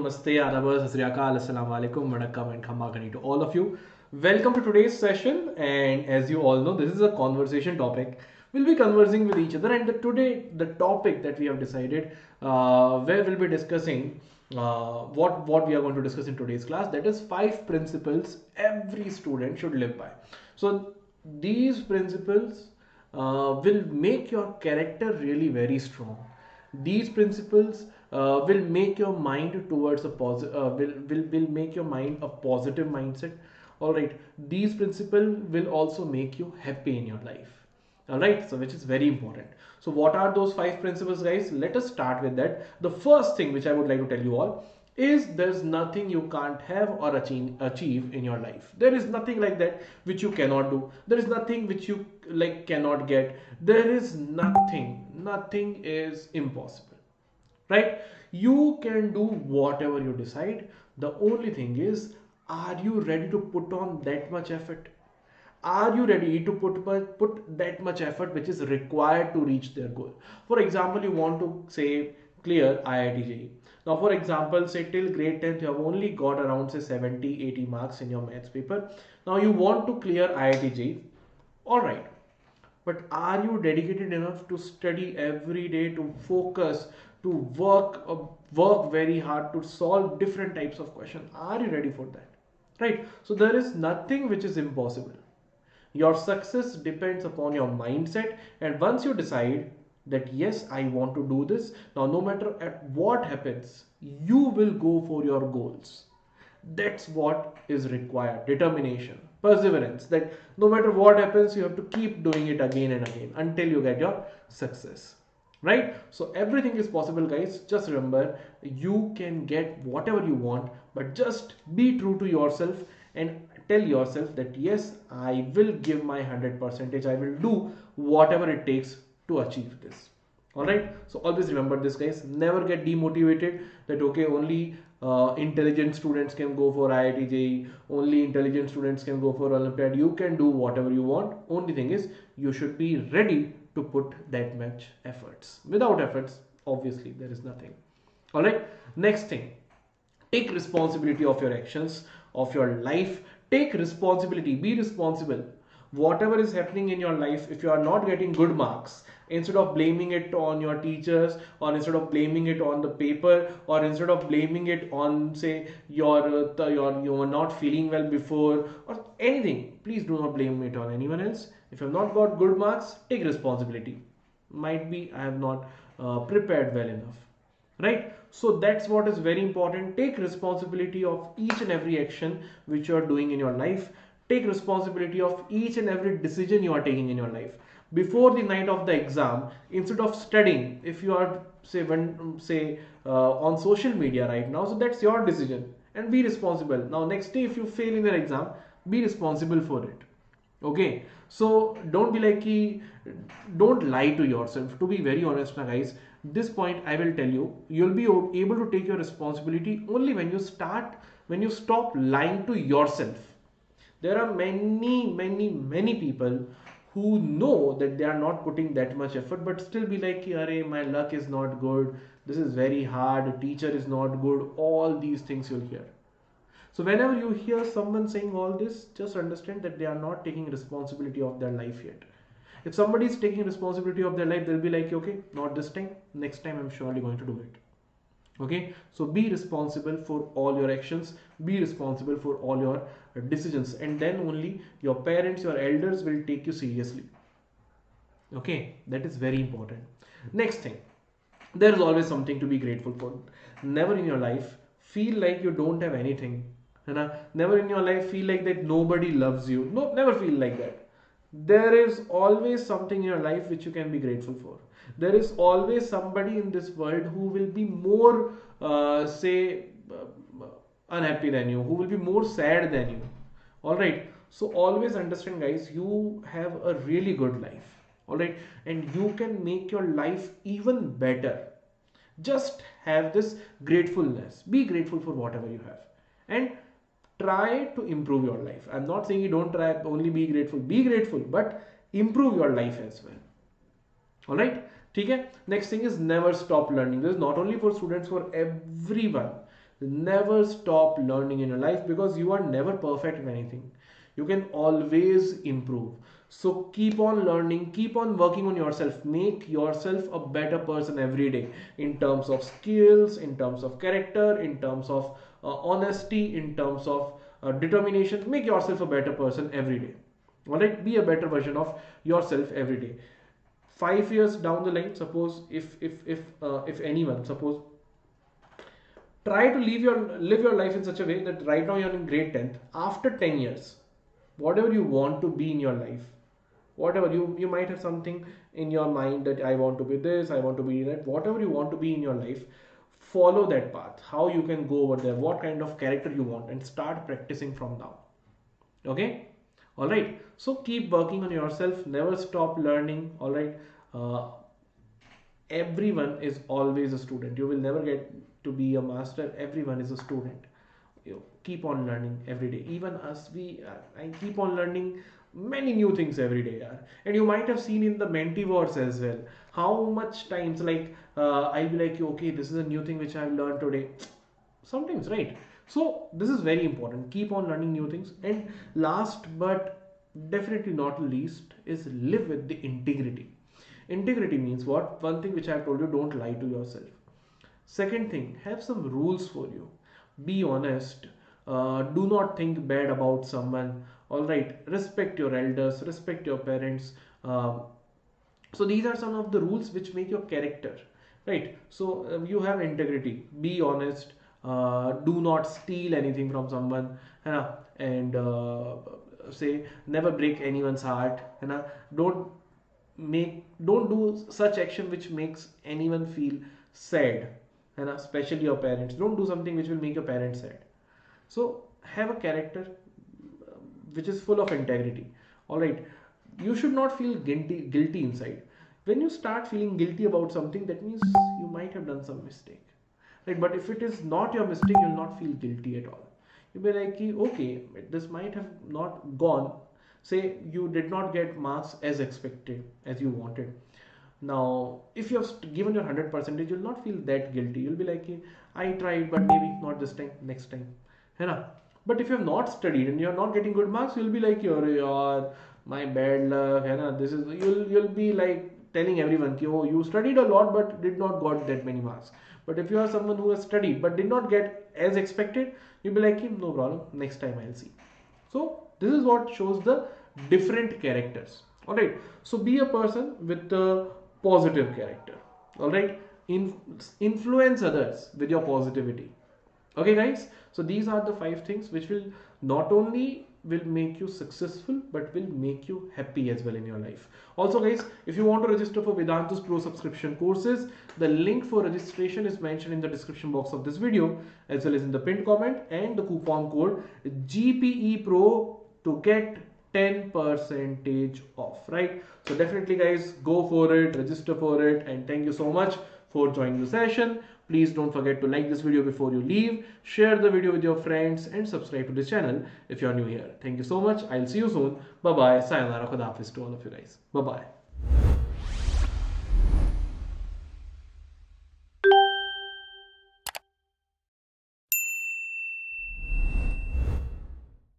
Namaste, Adab, Sat Sri Akal, Assalamu Alaikum, Vanakkam, and Khamakani to all of you. Welcome to today's session. And as you all know, this is a conversation topic. We'll be conversing with each other. And today, the topic that we have decided, where we'll be discussing what we are going to discuss in today's class, that is 5 principles every student should live by. So these principles will make your character really very strong. These principles will make your mind towards a positive will make your mind a positive mindset. All right, these principles will also make you happy in your life. All right, so which is very important. So what are those 5 principles, guys? Let us start with that. The first thing which I would like to tell you all is there's nothing you can't have or achieve in your life. There is nothing like that which you cannot do. There is nothing which you like cannot get. There is nothing is impossible, right? You can do whatever you decide. The only thing is, are you ready to put on that much effort? Are you ready to put that much effort which is required to reach their goal? For example, you want to say clear IIT JEE. Now, for example, say till grade 10th, you have only got around say 70-80 marks in your maths paper. Now you want to clear IIT JEE. All right. But are you dedicated enough to study every day, to focus, to work very hard to solve different types of questions? Are you ready for that? Right. So there is nothing which is impossible. Your success depends upon your mindset, and once you decide that yes, I want to do this, now no matter at what happens, you will go for your goals. That's what is required. Determination, perseverance, that no matter what happens, you have to keep doing it again and again until you get your success, right? So everything is possible, guys. Just remember, you can get whatever you want, but just be true to yourself and tell yourself that yes, I will give my 100%. I will do whatever it takes to achieve this. All right, so always remember this, guys. Never get demotivated that okay, only intelligent students can go for IIT JEE, only intelligent students can go for Olympiad. You can do whatever you want. Only thing is, you should be ready to put that much efforts. Without efforts, obviously there is nothing. All right, next thing, take responsibility of your actions, of your life. Take responsibility, be responsible. Whatever is happening in your life, if you are not getting good marks, instead of blaming it on your teachers, or instead of blaming it on the paper, or instead of blaming it on say you were not feeling well before or anything, please do not blame it on anyone else. If you have not got good marks, take responsibility. Might be I have not prepared well enough, right? So that's what is very important. Take responsibility of each and every action which you are doing in your life. Take responsibility of each and every decision you are taking in your life. Before the night of the exam, instead of studying, if you are on social media right now, so that's your decision and be responsible. Now next day if you fail in your exam, be responsible for it. Okay, so don't be like don't lie to yourself. To be very honest now, guys, this point I will tell you, you'll be able to take your responsibility only when you stop lying to yourself. There are many people who know that they are not putting that much effort but still be like, Arey, my luck is not good, this is very hard, teacher is not good, all these things you'll hear. So whenever you hear someone saying all this, just understand that they are not taking responsibility of their life yet. If somebody is taking responsibility of their life, they'll be like, okay, not this time, next time I'm surely going to do it. Okay, so be responsible for all your actions, be responsible for all your decisions, and then only your parents, your elders will take you seriously. Okay, that is very important. Next thing, there is always something to be grateful for. Never in your life feel like you don't have anything. Never in your life feel like that nobody loves you. No, never feel like that. There is always something in your life which you can be grateful for. There is always somebody in this world who will be more unhappy than you, who will be more sad than you. All right, so always understand, guys, you have a really good life. All right, and you can make your life even better. Just have this gratefulness, be grateful for whatever you have, and try to improve your life. I'm not saying you don't try only be grateful, but improve your life as well. All right, ठीक है. Next thing is never stop learning. This is not only for students, for everyone. Never stop learning in your life because you are never perfect in anything. You can always improve. So keep on learning, keep on working on yourself, make yourself a better person every day in terms of skills, in terms of character, in terms of honesty, in terms of determination. Make yourself a better person every day. All right, be a better version of yourself every day. 5 years down the line, suppose if anyone, suppose, try to live your life in such a way that right now you're in grade 10th. After 10 years, whatever you want to be in your life, whatever you might have something in your mind that I want to be this, I want to be that, whatever you want to be in your life, follow that path, how you can go over there, what kind of character you want, and start practicing from now. Okay, all right, so keep working on yourself, never stop learning. All right, uh, everyone is always a student. You will never get to be a master. Everyone is a student. You keep on learning every day. Even us, I keep on learning many new things every day, yaar. And you might have seen in the Mentiverse as well how much times, like, I'll be like, okay, this is a new thing which I've learned today. Sometimes, right? So this is very important. Keep on learning new things. And last but definitely not least is live with the integrity. Integrity means what? One thing which I have told you, don't lie to yourself. Second thing, have some rules for you. Be honest. Do not think bad about someone. All right, respect your elders, respect your parents. So these are some of the rules which make your character, right? So you have integrity. Be honest. Do not steal anything from someone, and say never break anyone's heart. Don't don't do such action which makes anyone feel sad, especially your parents. Don't do something which will make your parents sad. So have a character which is full of integrity. All right, you should not feel guilty inside. When you start feeling guilty about something, that means you might have done some mistake, right? But if it is not your mistake, you'll not feel guilty at all. You'll be like, okay, this might have not gone. Say you did not get marks as expected, as you wanted. Now if you have given your 100%, you'll not feel that guilty. You'll be like, I tried, but maybe not this time, next time, है ना? But if you have not studied and you're not getting good marks, you'll be like, yaar, my bad luck, है ना? This is, you'll be like telling everyone कि, oh, you studied a lot but did not got that many marks. But if you are someone who has studied but did not get as expected, you'll be like, no problem, next time I'll see. So this is what shows the different characters. All right, so be a person with a positive character. All right, influence others with your positivity. Okay guys, so these are the 5 things which will not only will make you successful but will make you happy as well in your life. Also guys, if you want to register for Vedantus Pro subscription courses, the link for registration is mentioned in the description box of this video as well as in the pinned comment, and the coupon code GPE Pro to get 10% off, right? So definitely guys, go for it, register for it, and thank you so much for joining the session. Please don't forget to like this video before you leave, share the video with your friends, and subscribe to this channel if you are new here. Thank you so much. I'll see you soon. Bye bye. Sayonara. Khuda Hafiz to all of you guys. Bye bye.